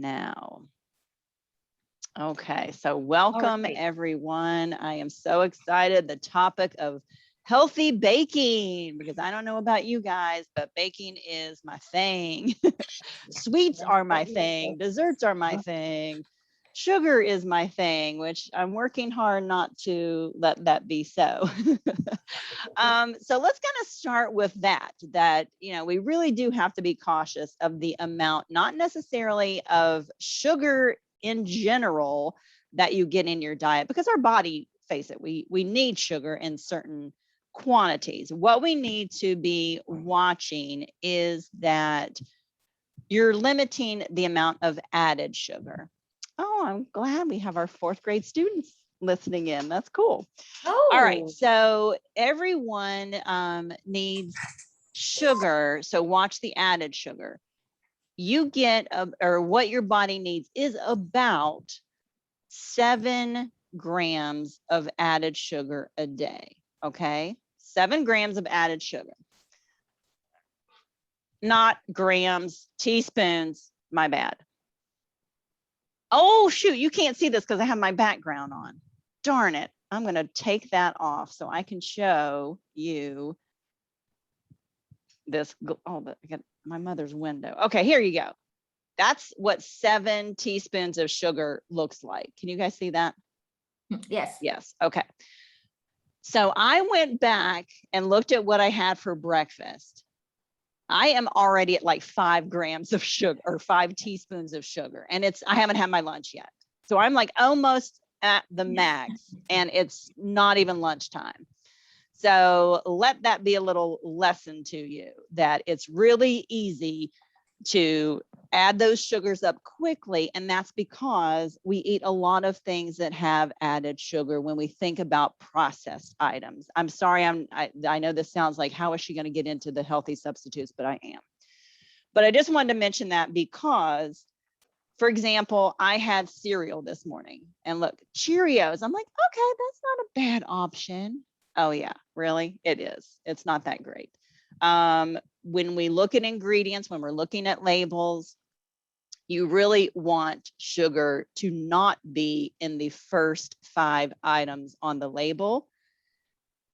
now. Okay, so welcome right. everyone. I am so excited. The topic of healthy baking, because I don't know about you guys, but baking is my thing. Sweets are my thing. Desserts are my thing. Sugar is my thing, which I'm working hard not to let that be so. So let's kind of start with that, we really do have to be cautious of the amount, not necessarily of sugar in general that you get in your diet, because our body, face it, we need sugar in certain quantities. What we need to be watching is that you're limiting the amount of added sugar. Oh, I'm glad we have our 4th grade students listening in. That's cool. All right, Oh, so everyone needs sugar. So watch the added sugar. You get, or what your body needs is about 7 grams of added sugar a day. Okay, 7 grams of added sugar. Not grams, teaspoons, my bad. Oh, shoot, you can't see this because I have my background on. Darn it. I'm going to take that off so I can show you this. Oh, but I got my mother's window. Okay, here you go. That's what 7 teaspoons of sugar looks like. Can you guys see that? yes. Yes. Okay. So I went back and looked at what I had for breakfast. I am already at like 5 grams of sugar, or 5 teaspoons of sugar. And I haven't had my lunch yet. So I'm like almost at the max, and it's not even lunchtime. So let that be a little lesson to you, that it's really easy to add those sugars up quickly. And that's because we eat a lot of things that have added sugar when we think about processed items. I'm sorry, I know this sounds like, how is she going to get into the healthy substitutes? But I am. But I just wanted to mention that because, for example, I had cereal this morning, and look, Cheerios. I'm like, okay, that's not a bad option. Oh yeah, really? It is. It's not that great. When we look at ingredients, when we're looking at labels, you really want sugar to not be in the first 5 items on the label.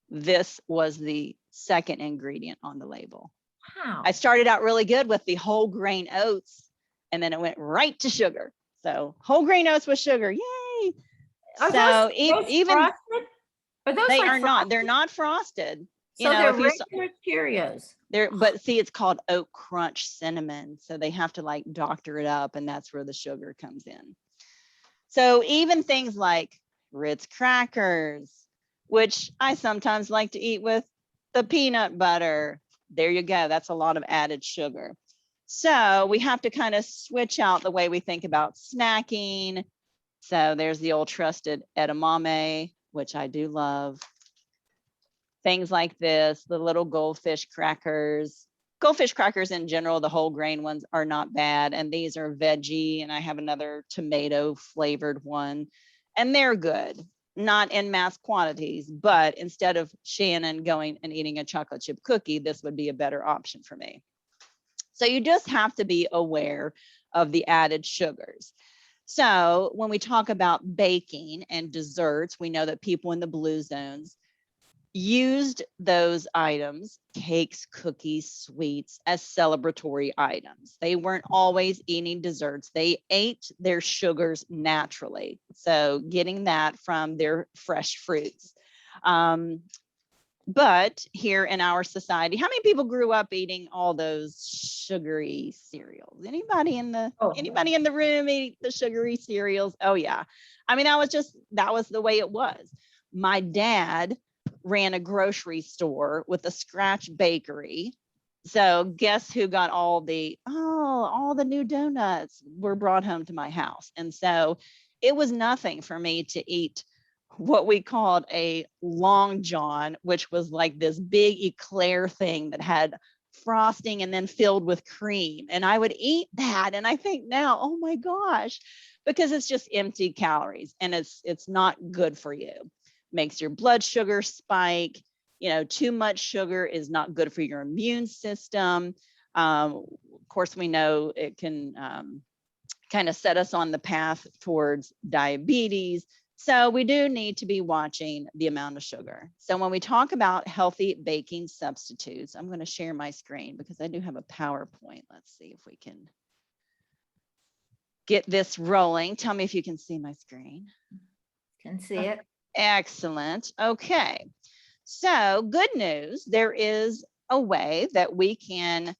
This was the second ingredient on the label. Wow. I started out really good with the whole grain oats, and then it went right to sugar. So whole grain oats with sugar, yay! Are So those even frosted? Are those they like are not. frosted? They're not frosted. So they're regular Cheerios. But see, it's called oat crunch cinnamon, so they have to like doctor it up, and that's where the sugar comes in. So even things like Ritz crackers, which I sometimes like to eat with the peanut butter, there you go. That's a lot of added sugar. So we have to kind of switch out the way we think about snacking. So there's the old trusted edamame, which I do love. Things like this, the little goldfish crackers. Goldfish crackers in general, the whole grain ones, are not bad. And these are veggie, and I have another tomato flavored one, and they're good. Not in mass quantities, but instead of Shannon going and eating a chocolate chip cookie, this would be a better option for me. So you just have to be aware of the added sugars. So when we talk about baking and desserts, we know that people in the blue zones used those items, cakes, cookies, sweets, as celebratory items. They weren't always eating desserts. They ate their sugars naturally. So getting that from their fresh fruits. But here in our society, how many people grew up eating all those sugary cereals? Anybody in the room eat the sugary cereals? Oh yeah. I mean, that was the way it was. My dad ran a grocery store with a scratch bakery. So guess who got all the new donuts were brought home to my house. And so it was nothing for me to eat what we called a long john, which was like this big eclair thing that had frosting and then filled with cream. And I would eat that. And I think now, oh my gosh, because it's just empty calories, and it's not good for you. Makes your blood sugar spike. Too much sugar is not good for your immune system. Of course, we know it can kind of set us on the path towards diabetes. So we do need to be watching the amount of sugar. So when we talk about healthy baking substitutes, I'm going to share my screen because I do have a PowerPoint. Let's see if we can get this rolling. Tell me if you can see my screen. Can see it. Excellent. Okay. So good news, there is a way that we can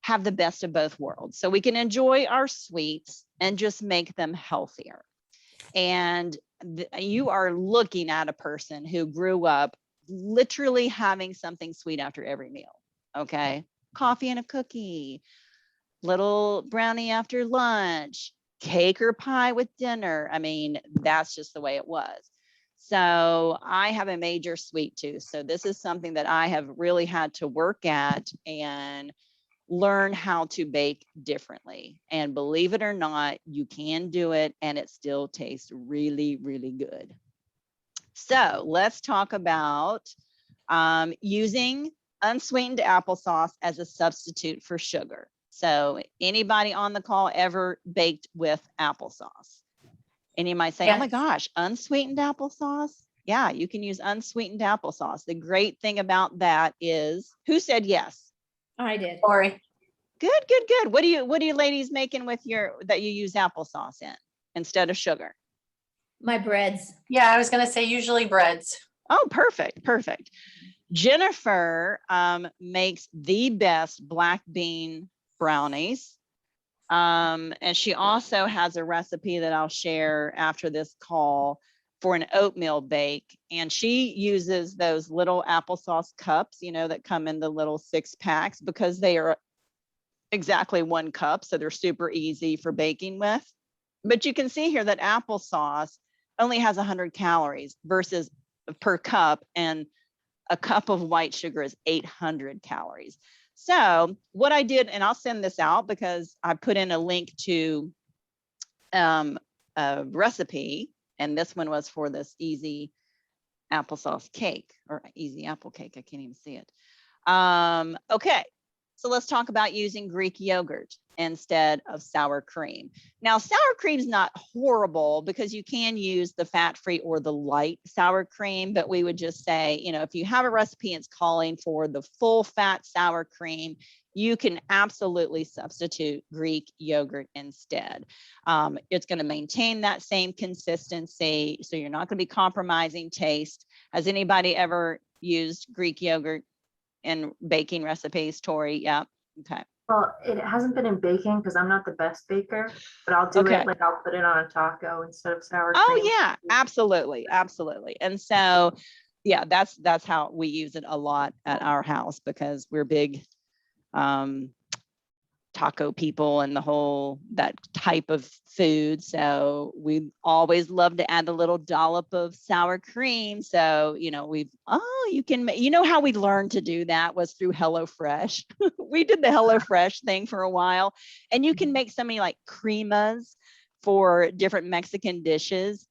have the best of both worlds. So we can enjoy our sweets and just make them healthier. And you are looking at a person who grew up literally having something sweet after every meal. Okay. Coffee and a cookie, little brownie after lunch, cake or pie with dinner. I mean, that's just the way it was. So I have a major sweet tooth. So this is something that I have really had to work at and learn how to bake differently. And believe it or not, you can do it and it still tastes really, really good. So let's talk about using unsweetened applesauce as a substitute for sugar. So anybody on the call ever baked with applesauce? And you might say, oh my gosh, unsweetened applesauce? Yeah, you can use unsweetened applesauce. The great thing about that is, who said yes? I did. Lori. Good, good, good. What are you ladies making with your, that you use applesauce in instead of sugar? My breads. Yeah, I was going to say usually breads. Oh, perfect, perfect. Jennifer makes the best black bean brownies. And she also has a recipe that I'll share after this call for an oatmeal bake. And she uses those little applesauce cups, you know, that come in the little 6-packs because they are exactly 1 cup. So they're super easy for baking with. But you can see here that applesauce only has 100 calories versus per cup, and a cup of white sugar is 800 calories. So what I did, and I'll send this out because I put in a link to a recipe, and this one was for this easy applesauce cake or easy apple cake. I can't even see it. Okay, so let's talk about using Greek yogurt instead of sour cream. Now, sour cream is not horrible because you can use the fat-free or the light sour cream, but we would just say, you know, if you have a recipe and it's calling for the full fat sour cream, you can absolutely substitute Greek yogurt instead. It's going to maintain that same consistency, so you're not going to be compromising taste. Has anybody ever used Greek yogurt in baking recipes? Tori? Yeah. Okay. Well, it hasn't been in baking because I'm not the best baker, but I'll do it, like I'll put it on a taco instead of sour cream. Oh yeah, absolutely, absolutely. And so, yeah, that's how we use it a lot at our house because we're big taco people and the whole that type of food. So we always love to add a little dollop of sour cream. So, you know, you can, you know, how we learned to do that was through HelloFresh. We did the HelloFresh thing for a while, and you can make so many like cremas for different Mexican dishes.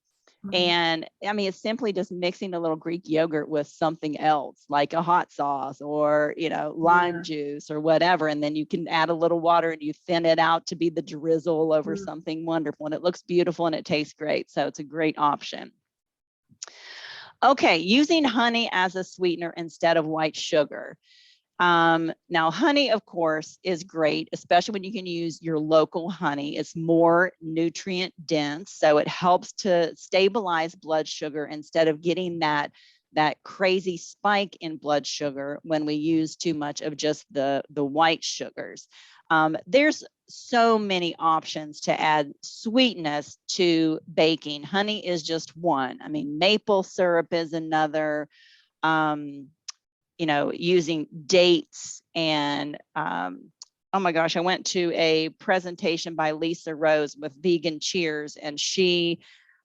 And I mean, it's simply just mixing a little Greek yogurt with something else, like a hot sauce or, you know, lime juice or whatever. And then you can add a little water and you thin it out to be the drizzle over something wonderful. And it looks beautiful and it tastes great. So it's a great option. Okay, using honey as a sweetener instead of white sugar. Now, honey, of course, is great, especially when you can use your local honey. It's more nutrient dense, so it helps to stabilize blood sugar instead of getting that crazy spike in blood sugar when we use too much of just the white sugars. There's so many options to add sweetness to baking. Honey is just one. I mean, maple syrup is another. You know, using dates and oh my gosh, I went to a presentation by Lisa Rose with Vegan Cheers, and she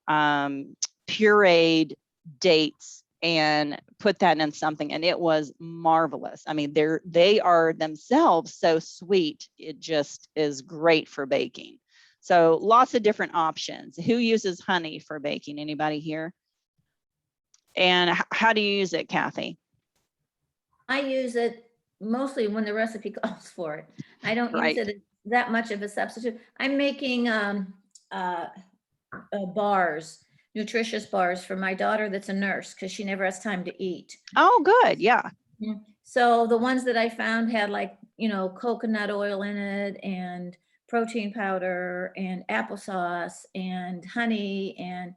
pureed dates and put that in something, and it was marvelous. I mean, they are themselves so sweet. It just is great for baking. So lots of different options. Who uses honey for baking? Anybody here? And how do you use it, Kathy? I use it mostly when the recipe calls for it. I don't use it that much of a substitute. I'm making bars, nutritious bars for my daughter that's a nurse because she never has time to eat. Oh, good. Yeah. So the ones that I found had like, coconut oil in it and protein powder and applesauce and honey. And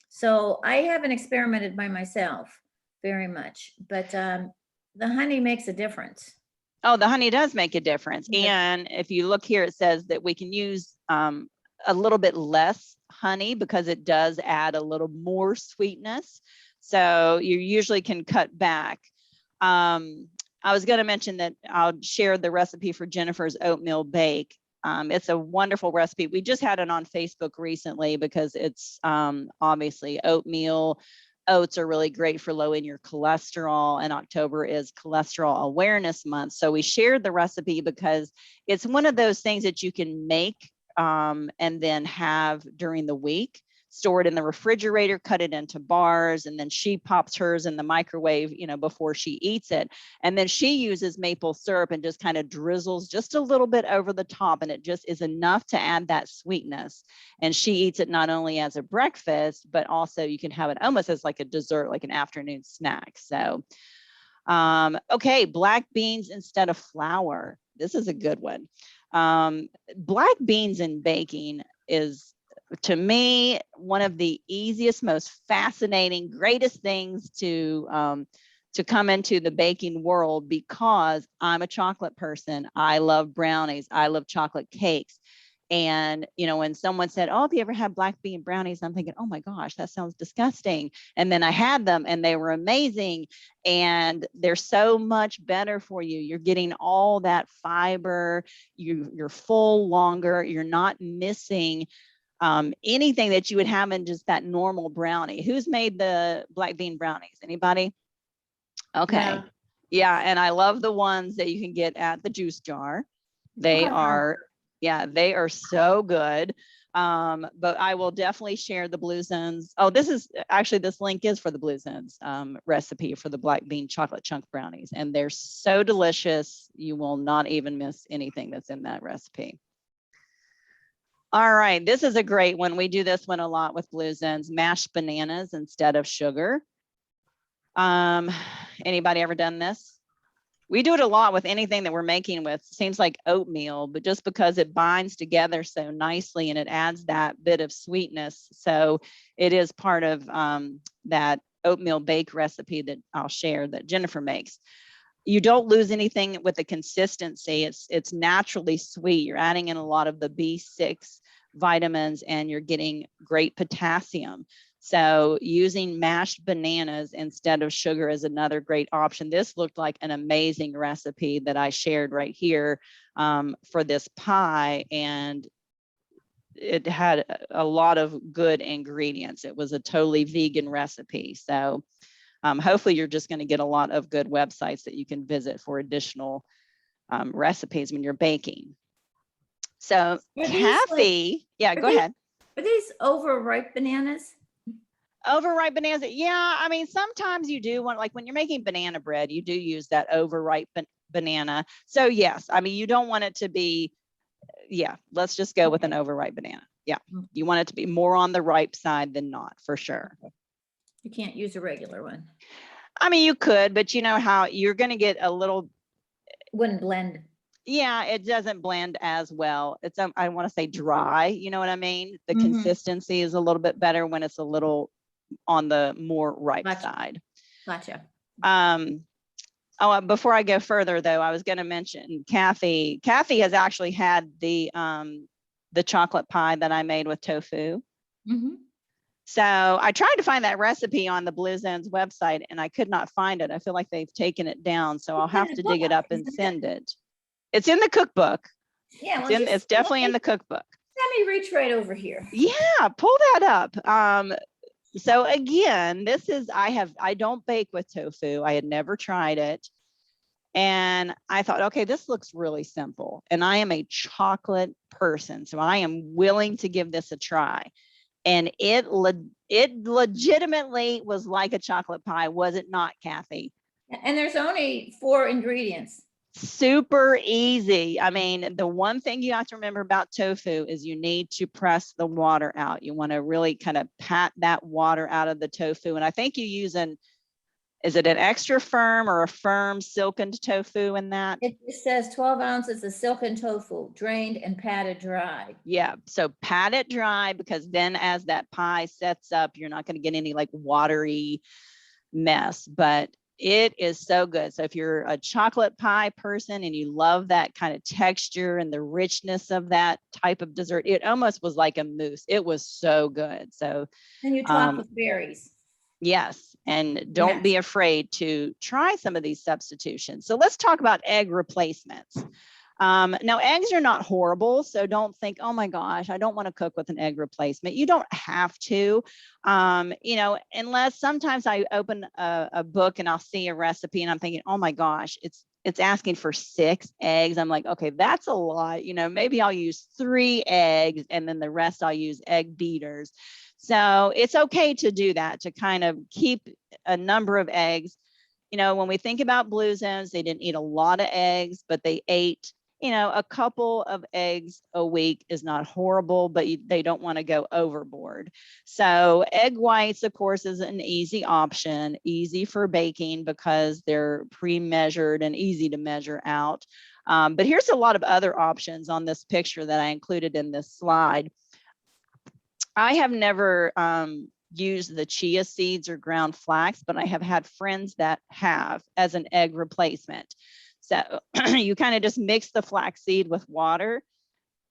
so I haven't experimented by myself very much, but the honey makes a difference. Oh, the honey does make a difference. Yeah. And if you look here, it says that we can use a little bit less honey because it does add a little more sweetness. So you usually can cut back. I was going to mention that I'll share the recipe for Jennifer's oatmeal bake. It's a wonderful recipe. We just had it on Facebook recently because it's obviously oatmeal. Oats are really great for lowering your cholesterol, and October is cholesterol awareness month. So we shared the recipe because it's one of those things that you can make and then have during the week, store it in the refrigerator, cut it into bars, and then she pops hers in the microwave, before she eats it. And then she uses maple syrup and just kind of drizzles just a little bit over the top, and it just is enough to add that sweetness. And she eats it not only as a breakfast, but also you can have it almost as like a dessert, like an afternoon snack. So, okay, black beans instead of flour. This is a good one. Black beans in baking is, to me, one of the easiest, most fascinating, greatest things to come into the baking world because I'm a chocolate person. I love brownies. I love chocolate cakes. And, when someone said, oh, have you ever had black bean brownies? I'm thinking, oh my gosh, that sounds disgusting. And then I had them and they were amazing. And they're so much better for you. You're getting all that fiber. You're full longer. You're not missing anything that you would have in just that normal brownie. Who's made the black bean brownies? Anybody? Okay. Yeah. And I love the ones that you can get at the juice jar. They are so good. But I will definitely share the Blue Zones. Oh, this link is for the Blue Zones recipe for the black bean chocolate chunk brownies. And they're so delicious. You will not even miss anything that's in that recipe. All right, this is a great one. We do this one a lot with Blue Zones, mashed bananas instead of sugar. Anybody ever done this? We do it a lot with anything that we're making with, seems like oatmeal, but just because it binds together so nicely and it adds that bit of sweetness. So it is part of that oatmeal bake recipe that I'll share that Jennifer makes. You don't lose anything with the consistency. It's naturally sweet. You're adding in a lot of the B6 vitamins and you're getting great potassium. So using mashed bananas instead of sugar is another great option. This looked like an amazing recipe that I shared right here for this pie, and it had a lot of good ingredients. It was a totally vegan recipe. So hopefully you're just going to get a lot of good websites that you can visit for additional recipes when you're baking. So Kathy, go ahead. Are these overripe bananas? Overripe bananas. Yeah, I mean, sometimes you do want, like when you're making banana bread, you do use that overripe banana. So yes, I mean, you don't want it to be, let's just go with an overripe banana. Yeah, you want it to be more on the ripe side than not, for sure. You can't use a regular one. I mean, you could, but you know how you're going to get a little. Wouldn't blend. Yeah, it doesn't blend as well. It's, I want to say dry, you know what I mean? The consistency is a little bit better when it's a little on the more ripe side. Gotcha. Before I go further though, I was going to mention Kathy. Kathy has actually had the chocolate pie that I made with tofu. So I tried to find that recipe on the Blue Zones website and I could not find it. I feel like they've taken it down. So I'll have to dig it up and send it. It's in the cookbook. Yeah, it's definitely in the cookbook. Let me reach right over here. Yeah, pull that up. So again, this is, I don't bake with tofu. I had never tried it. And I thought, okay, this looks really simple. And I am a chocolate person, so I am willing to give this a try. And it legitimately was like a chocolate pie, was it not, Kathy? And there's only 4 ingredients. Super easy. I mean, the one thing you have to remember about tofu is you need to press the water out. You want to really kind of pat that water out of the tofu. And I think you use is it an extra firm or a firm silkened tofu in that? It just says 12 ounces of silken tofu, drained and patted dry. Yeah. So pat it dry, because then as that pie sets up, you're not going to get any like watery mess, but it is so good. So if you're a chocolate pie person and you love that kind of texture and the richness of that type of dessert, it almost was like a mousse. It was so good. So Then you top with berries. yes, and don't be afraid to try some of these substitutions. So let's talk about egg replacements. Now, eggs are not horrible, so don't think, oh my gosh, I don't want to cook with an egg replacement. You don't have to, you know, unless sometimes I open a book and I'll see a recipe and I'm thinking, oh my gosh, it's asking for 6 eggs. I'm like, okay, that's a lot. You know, maybe I'll use 3 eggs and then the rest I'll use egg beaters. So it's okay to do that, to kind of keep a number of eggs. You know, when we think about Blue Zones, they didn't eat a lot of eggs, but they ate, you know, a couple of eggs a week is not horrible, but they don't want to go overboard. So egg whites, of course, is an easy option, easy for baking because they're pre-measured and easy to measure out. But here's a lot of other options on this picture that I included in this slide. I have never used the chia seeds or ground flax, but I have had friends that have as an egg replacement. So you kind of just mix the flax seed with water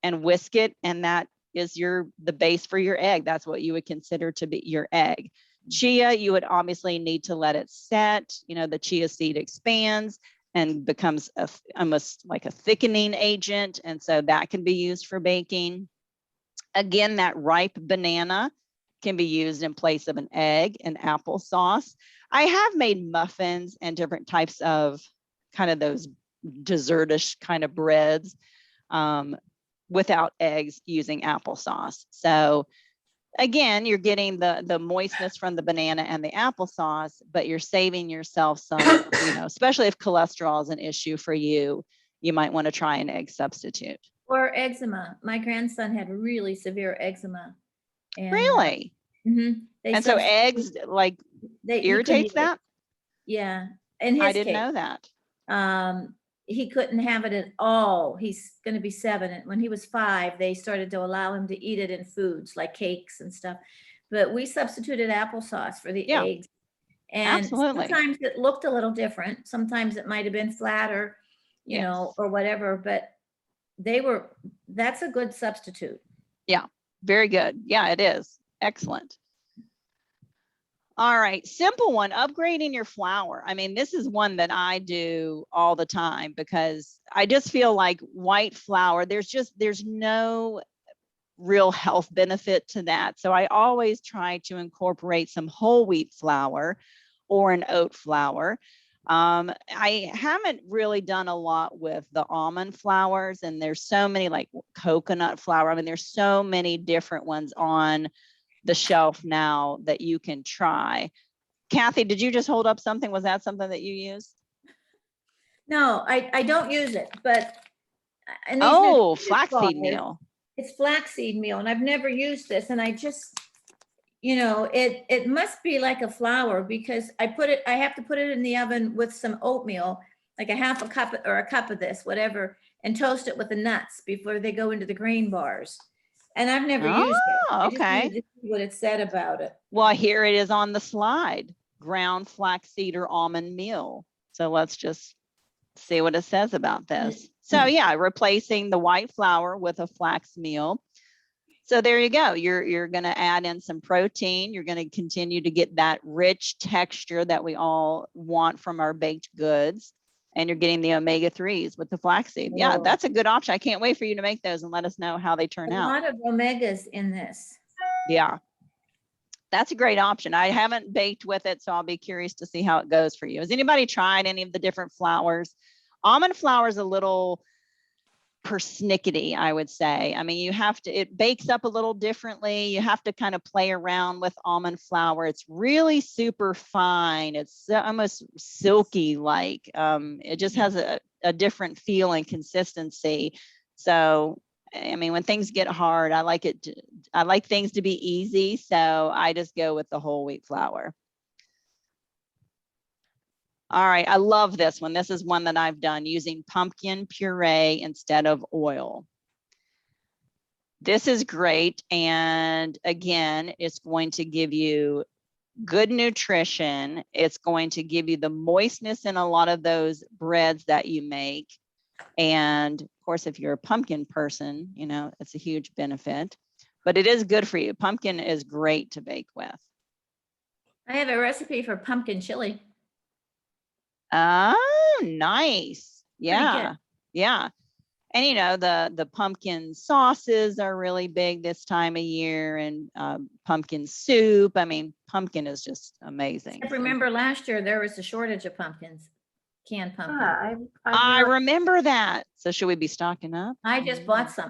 and whisk it, and that is the base for your egg. That's what you would consider to be your egg. Chia, you would obviously need to let it set. You know, the chia seed expands and becomes almost like a thickening agent, and so that can be used for baking. Again, that ripe banana can be used in place of an egg and applesauce. I have made muffins and different types of kind of those dessertish kind of breads without eggs using applesauce. So again, you're getting the moistness from the banana and the applesauce, but you're saving yourself some, you know, especially if cholesterol is an issue for you, you might want to try an egg substitute. Or eczema. My grandson had really severe eczema. And, Really? And so eggs like irritates that? Yeah. In his I didn't case, know that. he couldn't have it at all. He's going to be 7. And when he was 5, they started to allow him to eat it in foods like cakes and stuff. But we substituted applesauce for the eggs. And absolutely. Sometimes it looked a little different. Sometimes it might have been flatter, you know, or whatever. But that's a good substitute. Yeah, very good. Yeah, it is. Excellent. All right, simple one, upgrading your flour. I mean, this is one that I do all the time because I just feel like white flour, there's no real health benefit to that. So I always try to incorporate some whole wheat flour or an oat flour. I haven't really done a lot with the almond flours, and there's so many, like coconut flour. I mean, there's so many different ones on the shelf now that you can try. Kathy, did you just hold up something? Was that something that you use? No, I don't use it, but flaxseed meal. It's flaxseed meal, and I've never used this, and I just, you know, it must be like a flour because I have to put it in the oven with some oatmeal, like a half a cup or a cup of this, whatever, and toast it with the nuts before they go into the grain bars. And I've never used it. I just wanted to see what it said about it. Well, here it is on the slide, ground flaxseed or almond meal. So let's just see what it says about this. So yeah, replacing the white flour with a flax meal. So there you go. You're going to add in some protein. You're going to continue to get that rich texture that we all want from our baked goods. And you're getting the omega-3s with the flaxseed. Yeah, that's a good option. I can't wait for you to make those and let us know how they turn out. A lot of omegas in this. Yeah, that's a great option. I haven't baked with it, so I'll be curious to see how it goes for you. Has anybody tried any of the different flours? Almond flour is a little persnickety, I would say. I mean, you have to, it bakes up a little differently. You have to kind of play around with almond flour. It's really super fine. It's almost silky like. It just has a different feel and consistency. So, I mean, when things get hard, I like things to be easy. So I just go with the whole wheat flour. All right, I love this one. This is one that I've done using pumpkin puree instead of oil. This is great. And again, it's going to give you good nutrition. It's going to give you the moistness in a lot of those breads that you make. And of course, if you're a pumpkin person, you know, it's a huge benefit, but it is good for you. Pumpkin is great to bake with. I have a recipe for pumpkin chili. Oh, nice. Yeah. Yeah. And you know, the pumpkin sauces are really big this time of year, and pumpkin soup. I mean, pumpkin is just amazing. I remember last year there was a shortage of pumpkins, canned pumpkin. Yeah, I remember that. So should we be stocking up? I just bought some.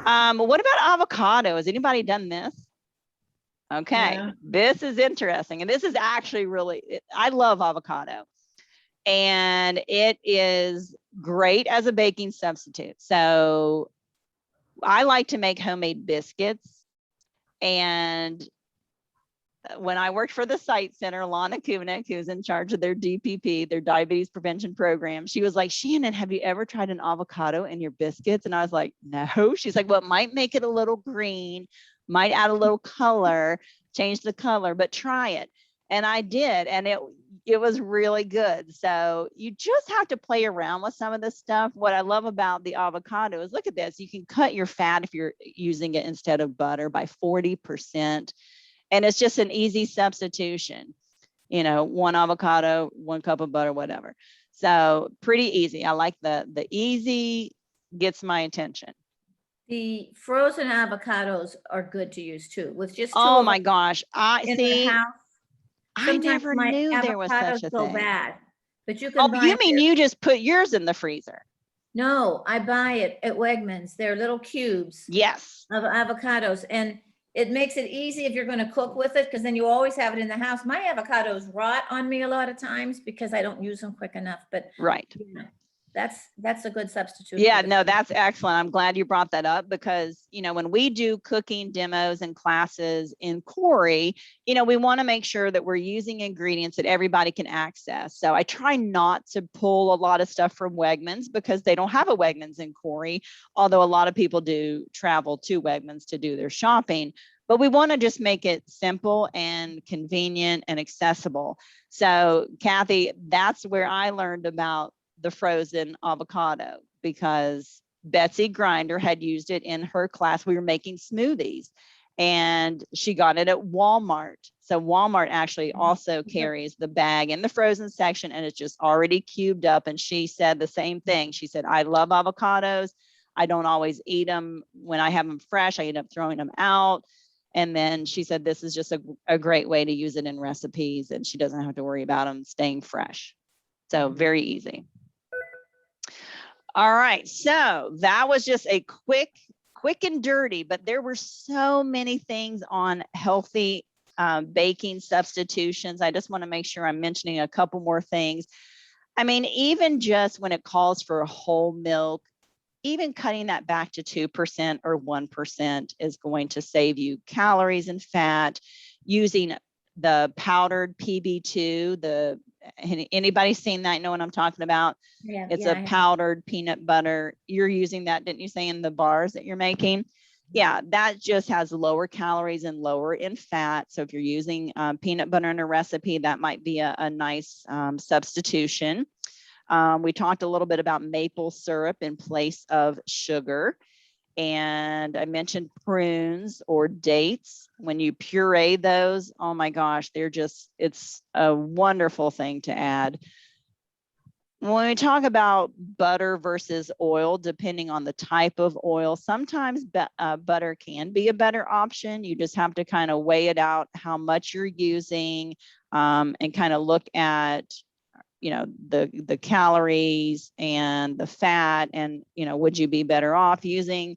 What about avocado? Has anybody done this? Okay, Yeah. This is interesting. And this is actually really, I love avocado. And it is great as a baking substitute. So I like to make homemade biscuits. And when I worked for the Site Center, Lana Kunik, who's in charge of their DPP, their diabetes prevention program, she was like, Shannon, have you ever tried an avocado in your biscuits? And I was like, no. She's like, well, it might make it a little green, might add a little color, change the color, but try it. And I did, and it was really good. So you just have to play around with some of this stuff. What I love about the avocado is, look at this. You can cut your fat if you're using it instead of butter by 40%. And it's just an easy substitution. You know, 1 avocado, 1 cup of butter, whatever. So pretty easy. I like the easy gets my attention. The frozen avocados are good to use too, with just 2 Oh of my them gosh. I in the see. house. I Sometimes never my knew there was such a avocados go thing. bad, but you Oh, can buy you mean you just put yours in the freezer? No, I buy it at Wegmans. They're little cubes Yes. of avocados, and it makes it easy if you're going to cook with it, because then you always have it in the house. My avocados rot on me a lot of times because I don't use them quick enough, but Right. yeah, that's a good substitute. Yeah, no, that's excellent. I'm glad you brought that up, because, you know, when we do cooking demos and classes in Corey, you know, we want to make sure that we're using ingredients that everybody can access. So I try not to pull a lot of stuff from Wegmans, because they don't have a Wegmans in Corey, although a lot of people do travel to Wegmans to do their shopping. But we want to just make it simple and convenient and accessible. So Kathy, that's where I learned about the frozen avocado, because Betsy Grinder had used it in her class. We were making smoothies, and she got it at Walmart. So Walmart actually also carries the bag in the frozen section, and it's just already cubed up. And she said the same thing. She said, I love avocados. I don't always eat them. When I have them fresh, I end up throwing them out. And then she said, this is just a great way to use it in recipes, and she doesn't have to worry about them staying fresh. So very easy. All right, so that was just a quick and dirty, but there were so many things on healthy baking substitutions. I just want to make sure I'm mentioning a couple more things. I mean, even just when it calls for whole milk, even cutting that back to 2% or 1% is going to save you calories and fat. Using the powdered PB2, anybody seen that, know what I'm talking about? Yeah, It's yeah, a powdered peanut butter. You're using that, didn't you say, in the bars that you're making? Yeah, that just has lower calories and lower in fat. So if you're using peanut butter in a recipe, that might be a nice substitution. We talked a little bit about maple syrup in place of sugar. And I mentioned prunes or dates. When you puree those, oh my gosh, it's a wonderful thing to add. When we talk about butter versus oil, depending on the type of oil, sometimes butter can be a better option. You just have to kind of weigh it out, how much you're using, and kind of look at, the calories and the fat, and would you be better off using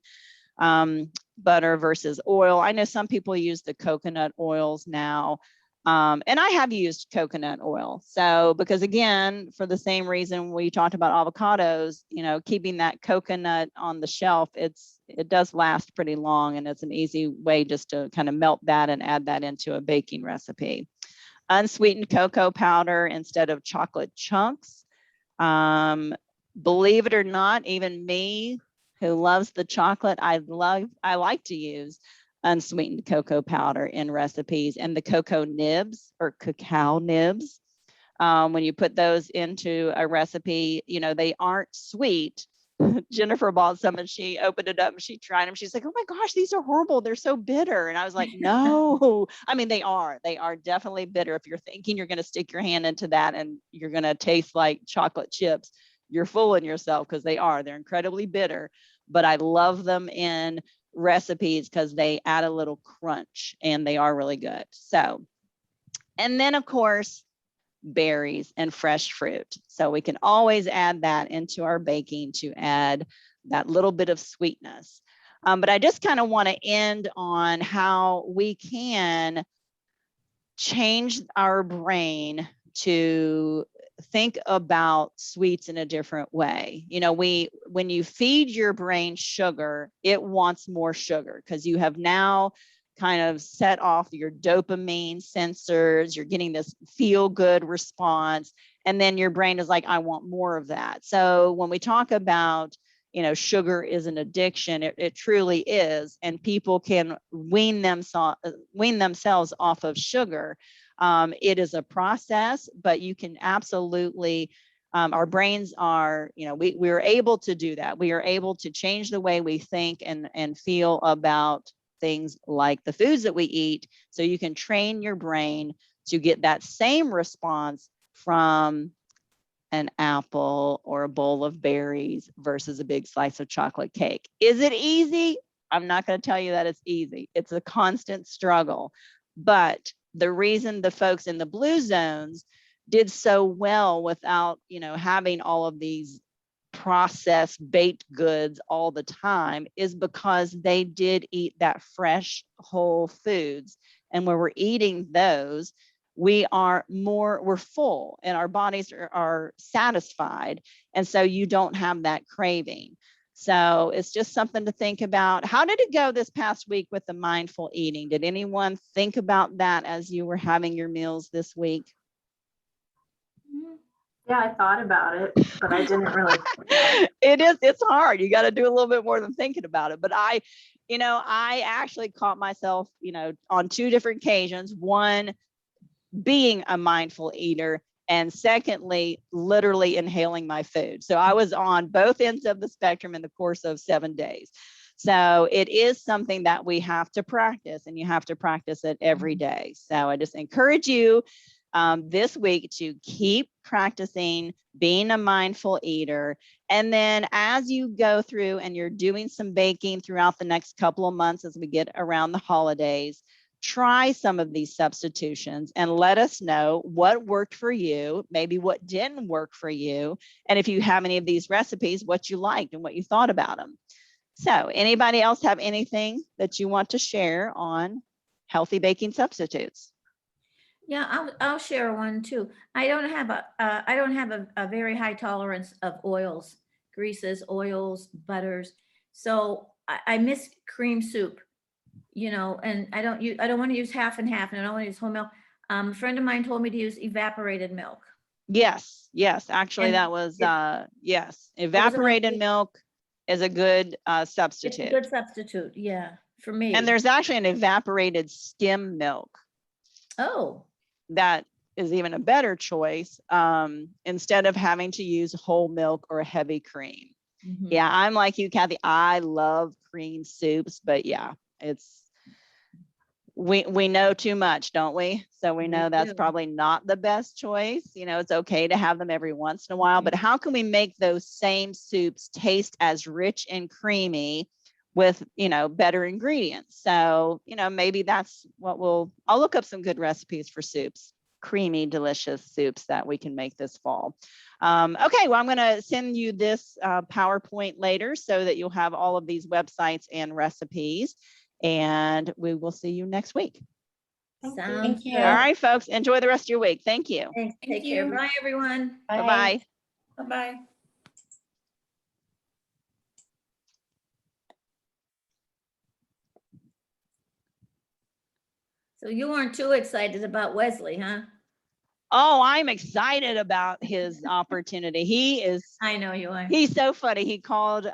butter versus oil? I know some people use the coconut oils now. And I have used coconut oil. So, because again, for the same reason we talked about avocados, keeping that coconut on the shelf, it does last pretty long, and it's an easy way just to kind of melt that and add that into a baking recipe. Unsweetened cocoa powder instead of chocolate chunks. Believe it or not, even me who loves the chocolate, I like to use unsweetened cocoa powder in recipes, and the cocoa nibs or cacao nibs. When you put those into a recipe, they aren't sweet. Jennifer bought some and she opened it up and she tried them. She's like, oh my gosh, these are horrible. They're so bitter. And I was like, no, I mean, they are definitely bitter. If you're thinking you're going to stick your hand into that and you're going to taste like chocolate chips, you're fooling yourself, because they're incredibly bitter. But I love them in recipes because they add a little crunch and they are really good. So, and then of course, berries and fresh fruit. So we can always add that into our baking to add that little bit of sweetness. But I just kind of want to end on how we can change our brain to think about sweets in a different way. When you feed your brain sugar, it wants more sugar because you have now kind of set off your dopamine sensors. You're getting this feel good response. And then your brain is like, I want more of that. So when we talk about, sugar is an addiction, it truly is. And people can wean themselves off of sugar. It is a process, but you can absolutely, our brains are, we're able to do that. We are able to change the way we think and feel about things like the foods that we eat. So you can train your brain to get that same response from an apple or a bowl of berries versus a big slice of chocolate cake. Is it easy? I'm not going to tell you that it's easy. It's a constant struggle. But the reason the folks in the blue zones did so well without, having all of these processed baked goods all the time is because they did eat that fresh whole foods. And when we're eating those, we're full and our bodies are satisfied. And so you don't have that craving. So it's just something to think about. How did it go this past week with the mindful eating? Did anyone think about that as you were having your meals this week? Yeah, I thought about it, but I didn't really. It's hard. You got to do a little bit more than thinking about it. But I actually caught myself, on two different occasions, one being a mindful eater, and secondly, literally inhaling my food. So I was on both ends of the spectrum in the course of 7 days. So it is something that we have to practice, and you have to practice it every day. So I just encourage you this week to keep practicing being a mindful eater. And then as you go through and you're doing some baking throughout the next couple of months as we get around the holidays, try some of these substitutions and let us know what worked for you, maybe what didn't work for you. And if you have any of these recipes, what you liked and what you thought about them. So anybody else have anything that you want to share on healthy baking substitutes? Yeah, I'll share one too. I don't have a very high tolerance of oils, greases, oils, butters. So I miss cream soup, and I don't want to use half and half, and I don't want to use whole milk. A friend of mine told me to use evaporated milk. Yes. Actually, And that was yes. Evaporated milk is a good substitute. It's a good substitute, yeah, for me. And there's actually an evaporated skim milk. Oh. That is even a better choice instead of having to use whole milk or heavy cream. Mm-hmm. Yeah, I'm like you, Kathy. I love cream soups, but yeah, we know too much, don't we? So we know that's probably not the best choice. It's okay to have them every once in a while, but how can we make those same soups taste as rich and creamy with, better ingredients? So, maybe that's what I'll look up some good recipes for soups. creamy, delicious soups that we can make this fall. Okay, well, I'm going to send you this PowerPoint later so that you'll have all of these websites and recipes, and we will see you next week. Sounds Thank you. good. All right, folks, enjoy the rest of your week. Thank you. Thanks. Thank Take care. you. Bye, everyone. Bye-bye. Bye-bye. So you weren't too excited about Wesley, huh? Oh, I'm excited about his opportunity. I know you are. He's so funny. He called,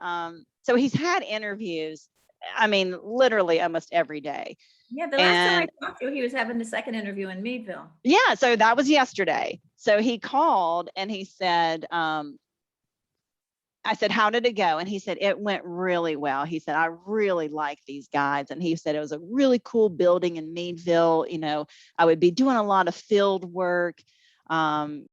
so he's had interviews, I mean, literally almost every day. Yeah, the last time And I talked to you, he was having the second interview in Meadville. yeah, so that was yesterday. So he called and he said, I said, how did it go? And he said, it went really well. He said, I really like these guys. And he said, it was a really cool building in Meadville. You know, I would be doing a lot of field work.